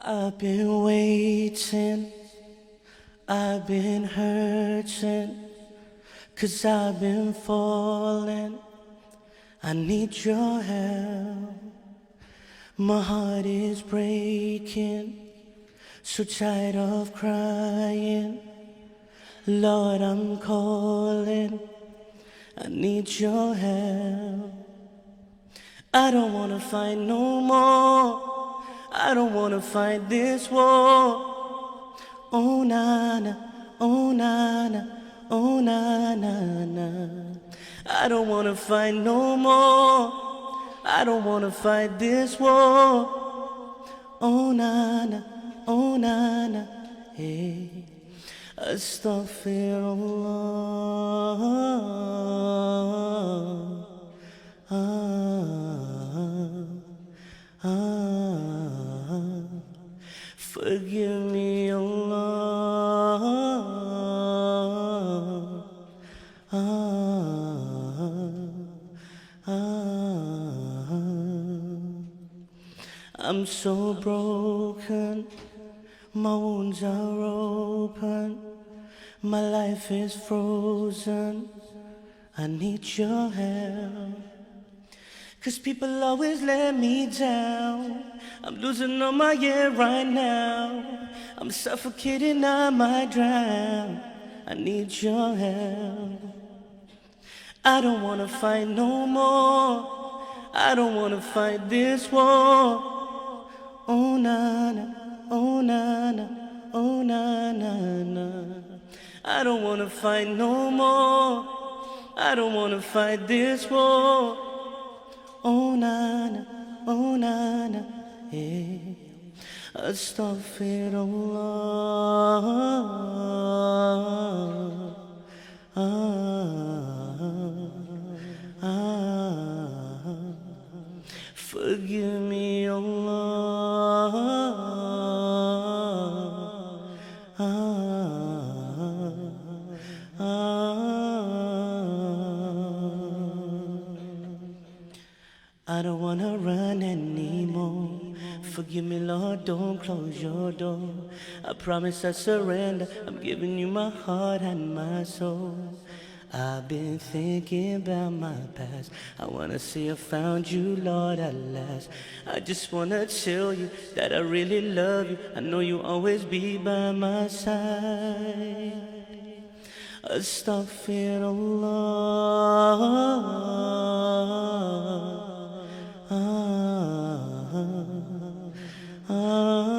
I've been waiting, I've been hurting, 'cause I've been falling. I need your help. My heart is breaking, so tired of crying. Lord, I'm calling, I need your help. I don't wanna fight no more, I don't wanna fight this war. Oh na na, oh na na, oh na na na. I don't wanna fight no more, I don't wanna fight this war. Oh na na, oh na na, hey. Astaghfirullah. Forgive me, Allah. I'm so broken, my wounds are open, my life is frozen, I need your help. 'Cause people always let me down, I'm losing all my air right now, I'm suffocating, I might drown, I need your help. I don't wanna fight no more, I don't wanna fight this war. Oh na na, oh na na, oh na na na. I don't wanna fight no more, I don't wanna fight this war. Oh na na, oh na na, yeah. Astaghfirullah. Forgive me, I don't wanna run anymore. Forgive me, Lord, don't close your door. I promise I surrender, I'm giving you my heart and my soul. I've been thinking about my past, I wanna say I found you, Lord, at last. I just wanna tell you that I really love you, I know you'll always be by my side. Astaghfirullah.